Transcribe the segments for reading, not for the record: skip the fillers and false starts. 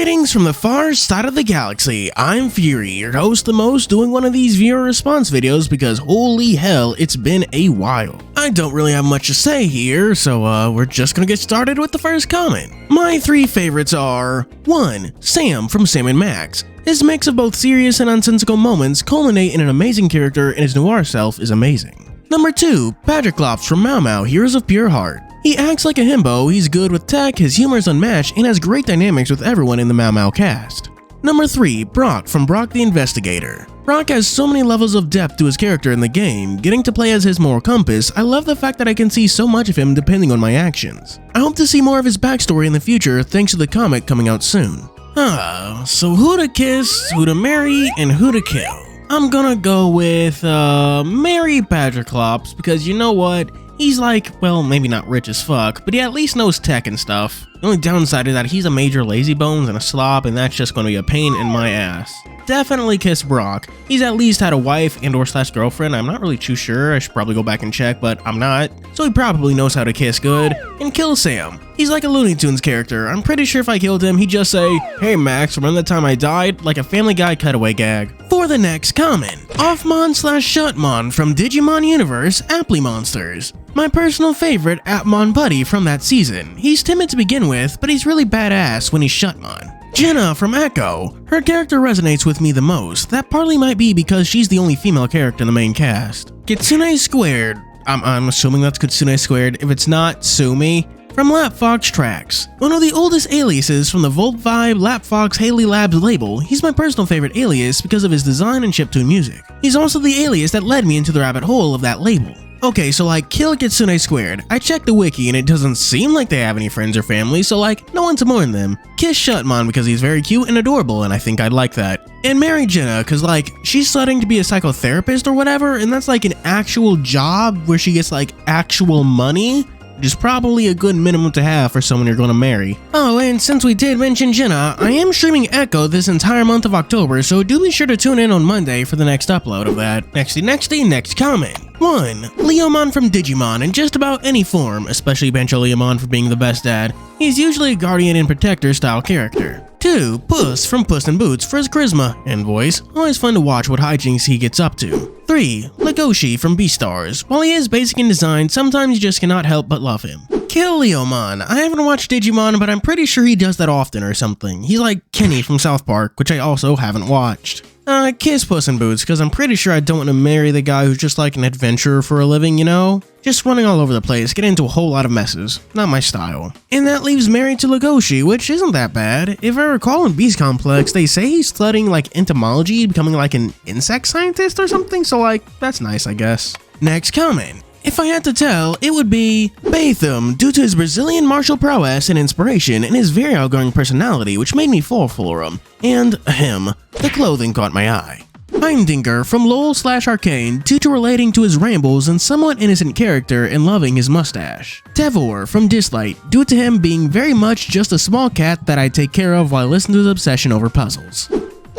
Greetings from the far side of the galaxy. I'm Fuuri, your host the most, doing one of these viewer response videos because holy hell, it's been a while. I don't really have much to say here, so we're just gonna get started with the first comment. My three favorites are 1. Sam from Sam and Max. His mix of both serious and nonsensical moments culminate in an amazing character, and his noir self is amazing. Number 2. Patrick from Mau Mau, Heroes of Pure Heart. He acts like a himbo, he's good with tech, his humor is unmatched, and has great dynamics with everyone in the Mau Mau cast. Number 3. Brock from Brock the Investigator. Brock has so many levels of depth to his character in the game. Getting to play as his moral compass, I love the fact that I can see so much of him depending on my actions. I hope to see more of his backstory in the future thanks to the comic coming out soon. So who to kiss, who to marry, and who to kill? I'm gonna go with marry Patrick because you know what? He's like, well, maybe not rich as fuck, but he at least knows tech and stuff. The only downside is that he's a major lazybones and a slob, and that's just gonna be a pain in my ass. Definitely kiss Brock. He's at least had a wife and or / girlfriend. I'm not really too sure. I should probably go back and check, but I'm not. So he probably knows how to kiss good. And kill Sam. He's like a Looney Tunes character. I'm pretty sure if I killed him, he'd just say, "Hey Max, remember the time I died?" Like a Family Guy cutaway gag. For the next comment, Offmon/Shutmon from Digimon Universe, Apply Monsters. My personal favorite Appmon buddy from that season. He's timid to begin with, but he's really badass when he's Shutmon. Jenna from Echo. Her character resonates with me the most. That partly might be because she's the only female character in the main cast. Kitsune Squared. I'm assuming that's Kitsune Squared. If it's not, sue me. From Lapfox Tracks. One of the oldest aliases from the Volt Vibe Lapfox Haley Labs label, he's my personal favorite alias because of his design and chiptune music. He's also the alias that led me into the rabbit hole of that label. Okay, so like, kill Kitsune Squared. I checked the wiki and it doesn't seem like they have any friends or family, so like, no one to mourn them. Kiss Shutmon because he's very cute and adorable, and I think I'd like that. And marry Jenna, cause like, she's studying to be a psychotherapist or whatever, and that's like an actual job where she gets like actual money, which is probably a good minimum to have for someone you're gonna marry. Oh, and since we did mention Jenna, I am streaming Echo this entire month of October, so do be sure to tune in on Monday for the next upload of that. Next comment. 1. Leomon from Digimon in just about any form, especially Bancho Leomon for being the best dad. He's usually a guardian and protector style character. 2. Puss from Puss in Boots for his charisma and voice. Always fun to watch what hijinks he gets up to. 3. Legoshi from Beastars. While he is basic in design, sometimes you just cannot help but love him. Kill Leomon. I haven't watched Digimon, but I'm pretty sure he does that often or something. He's like Kenny from South Park, which I also haven't watched. Kiss Puss in Boots, because I'm pretty sure I don't want to marry the guy who's just like an adventurer for a living, you know? Just running all over the place, getting into a whole lot of messes. Not my style. And that leaves married to Legoshi, which isn't that bad. If I recall in Beast Complex, they say he's studying like entomology, becoming like an insect scientist or something, so like, that's nice, I guess. Next comment. If I had to tell, it would be Bathum, due to his Brazilian martial prowess and inspiration and his very outgoing personality, which made me fall for him. And him. The clothing caught my eye. Heimdinger from LOL/Arcane, due to relating to his rambles and somewhat innocent character and loving his mustache. Tevor from Dislight, due to him being very much just a small cat that I take care of while I listen to his obsession over puzzles.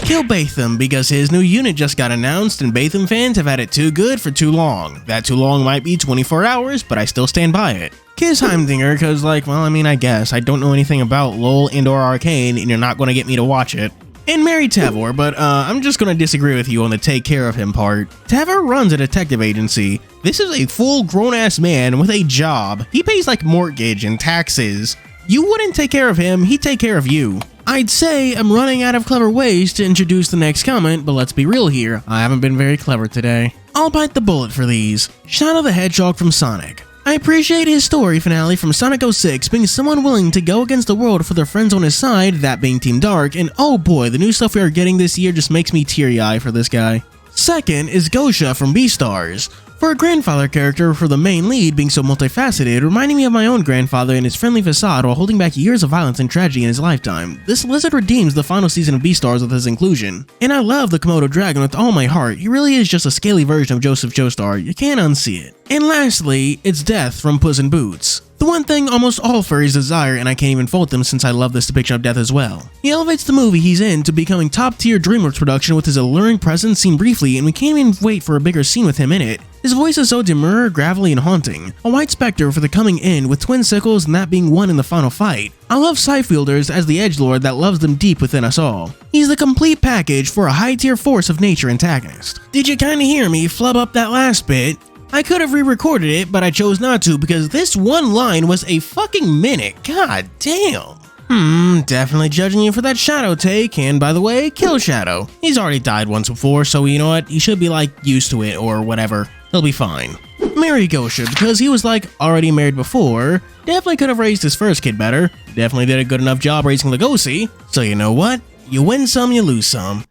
Kill Bathum because his new unit just got announced and Bathum fans have had it too good for too long. That too long might be 24 hours, but I still stand by it. Kiss Heimdinger because like, well, I mean, I guess. I don't know anything about LOL and or Arcane and you're not going to get me to watch it. And marry Tevor, but I'm just going to disagree with you on the take care of him part. Tevor runs a detective agency. This is a full grown-ass man with a job. He pays like mortgage and taxes. You wouldn't take care of him, he'd take care of you. I'd say I'm running out of clever ways to introduce the next comment, but let's be real here, I haven't been very clever today. I'll bite the bullet for these. Shadow the Hedgehog from Sonic. I appreciate his story finale from Sonic 06 being someone willing to go against the world for their friends on his side, that being Team Dark, and oh boy, the new stuff we are getting this year just makes me teary-eye for this guy. Second is Gosha from Beastars. For a grandfather character for the main lead being so multifaceted, reminding me of my own grandfather and his friendly facade while holding back years of violence and tragedy in his lifetime, this lizard redeems the final season of Beastars with his inclusion. And I love the Komodo dragon with all my heart, he really is just a scaly version of Joseph Joestar, you can't unsee it. And lastly, it's Death from Puss in Boots. The one thing almost all furries desire, and I can't even fault them since I love this depiction of death as well. He elevates the movie he's in to becoming top-tier DreamWorks production with his alluring presence seen briefly, and we can't even wait for a bigger scene with him in it. His voice is so demure, gravelly, and haunting. A white specter for the coming end with twin sickles and that being one in the final fight. I love Scythe Wielders as the edgelord that loves them deep within us all. He's the complete package for a high-tier force of nature antagonist. Did you kinda hear me flub up that last bit? I could have re-recorded it, but I chose not to because this one line was a fucking minute. God damn. Definitely judging you for that Shadow take, and by the way, kill Shadow. He's already died once before, so you know what, he should be like used to it or whatever. He'll be fine. Marry Gosha because he was like already married before. Definitely could have raised his first kid better. Definitely did a good enough job raising Legosi. So you know what? You win some, you lose some.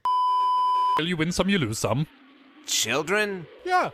You win some, you lose some. Children? Yeah.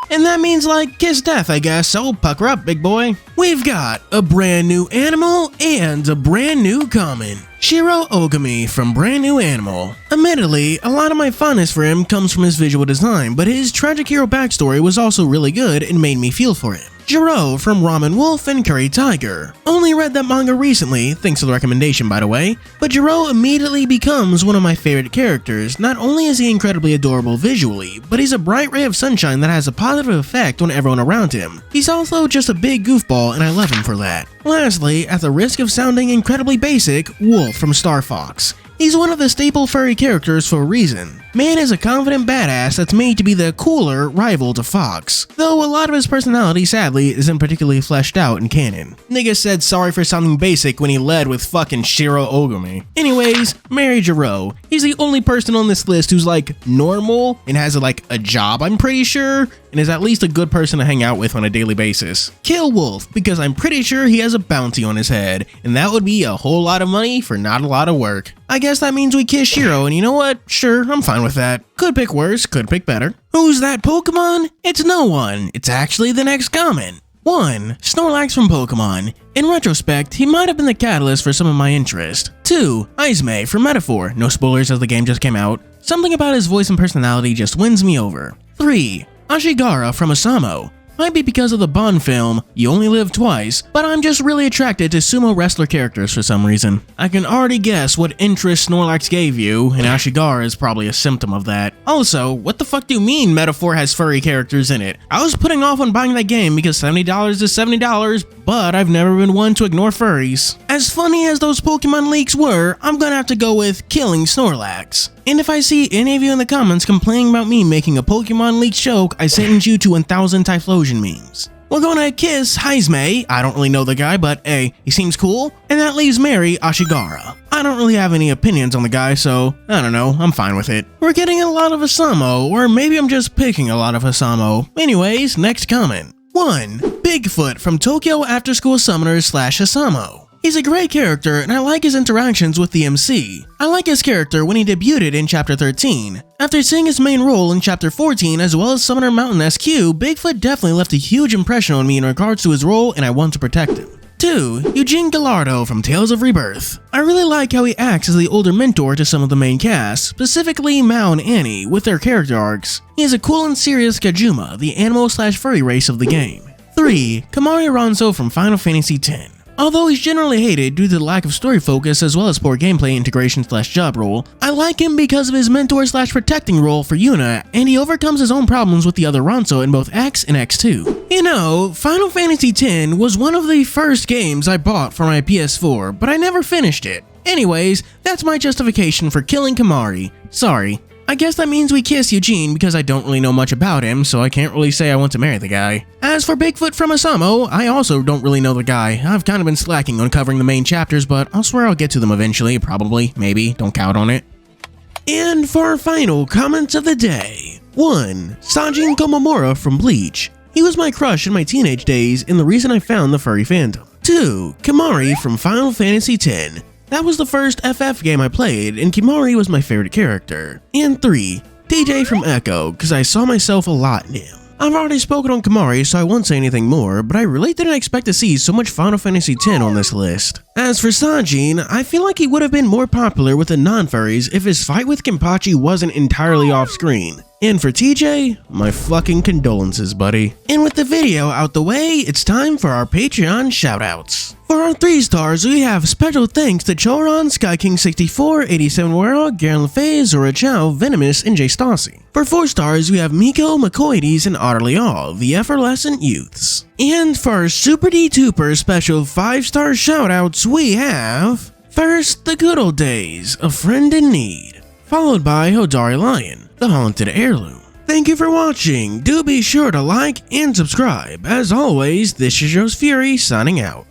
And that means like kiss death, I guess, so pucker up, big boy. We've got a brand new animal and a brand new common. Shiro Ogami from Brand New Animal. Admittedly, a lot of my fondness for him comes from his visual design, but his tragic hero backstory was also really good and made me feel for him. Jiro from Ramen Wolf and Curry Tiger. Only read that manga recently, thanks for the recommendation by the way, but Jiro immediately becomes one of my favorite characters. Not only is he incredibly adorable visually, but he's a bright ray of sunshine that has a positive effect on everyone around him. He's also just a big goofball and I love him for that. Lastly, at the risk of sounding incredibly basic, Wolf from Star Fox. He's one of the staple furry characters for a reason. Man is a confident badass that's made to be the cooler rival to Fox, though a lot of his personality sadly isn't particularly fleshed out in canon. Nigga said sorry for sounding basic when he led with fucking Shiro Ogami. Anyways, marry Jiro. He's the only person on this list who's like normal and has like a job, I'm pretty sure, and is at least a good person to hang out with on a daily basis. Kill Wolf because I'm pretty sure he has a bounty on his head, and that would be a whole lot of money for not a lot of work. I guess that means we kiss Shiro, and you know what? Sure, I'm fine with that. Could pick worse, could pick better. Who's that Pokemon? It's no one. It's actually the next comment. 1. Snorlax from Pokemon. In retrospect, he might have been the catalyst for some of my interest. 2. Izme from Metaphor. No spoilers as the game just came out. Something about his voice and personality just wins me over. 3. Ashigara from Asamo. Might be because of the Bond film, You Only Live Twice, but I'm just really attracted to sumo wrestler characters for some reason. I can already guess what interest Snorlax gave you, and Ashigara is probably a symptom of that. Also, what the fuck do you mean Metaphor has furry characters in it? I was putting off on buying that game because $70 is $70, but I've never been one to ignore furries. As funny as those Pokemon leaks were, I'm gonna have to go with killing Snorlax. And if I see any of you in the comments complaining about me making a Pokemon leaks joke, I sentence you to 1000 Typhlosion memes. We're gonna kiss Izme. I don't really know the guy, but hey, he seems cool. And that leaves Mary Ashigara. I don't really have any opinions on the guy, so I don't know, I'm fine with it. We're getting a lot of Asamo, or maybe I'm just picking a lot of Asamo. Anyways, next comment. 1. Bigfoot from Tokyo After School Summoners / Asamo. He's a great character and I like his interactions with the MC. I like his character when he debuted in Chapter 13. After seeing his main role in Chapter 14 as well as Summoner Mountain SQ, Bigfoot definitely left a huge impression on me in regards to his role and I want to protect him. 2. Eugene Gallardo from Tales of Rebirth. I really like how he acts as the older mentor to some of the main cast, specifically Mao and Annie, with their character arcs. He is a cool and serious Kajuma, the animal / furry race of the game. 3. Kamari Ronso from Final Fantasy X. Although he's generally hated due to the lack of story focus as well as poor gameplay integration / job role, I like him because of his mentor / protecting role for Yuna, and he overcomes his own problems with the other Ronso in both X and X2. You know, Final Fantasy X was one of the first games I bought for my PS4, but I never finished it. Anyways, that's my justification for killing Kamari. Sorry. I guess that means we kiss Eugene because I don't really know much about him, so I can't really say I want to marry the guy. As for Bigfoot from Asamo, I also don't really know the guy. I've kind of been slacking on covering the main chapters, but I'll swear I'll get to them eventually, probably, maybe, don't count on it. And for our final comments of the day. 1. Sanjin Komamura from Bleach. He was my crush in my teenage days and the reason I found the furry fandom. 2. Kimari from Final Fantasy X. That was the first FF game I played, and Kimari was my favorite character. And 3. DJ from Echo, because I saw myself a lot in him. I've already spoken on Kimari, so I won't say anything more, but I really didn't expect to see so much Final Fantasy X on this list. As for Sanjin, I feel like he would have been more popular with the non-furries if his fight with Kenpachi wasn't entirely off-screen. And for TJ, my fucking condolences, buddy. And with the video out the way, it's time for our Patreon shoutouts. For our 3 stars, we have special thanks to Choron, SkyKing64, 87 World, Garen LaFay, Zora Chow, Venomous, and Jay Stassi. For 4 stars, we have Miko, McCoides, and Otterly All, the effervescent youths. And for our Super D-Tuper special 5-star shoutouts, we have... First, The Good Old Days, A Friend in Need. Followed by Hodari Lion, The Haunted Heirloom. Thank you for watching. Do be sure to like and subscribe. As always, this is yours Fuuri signing out.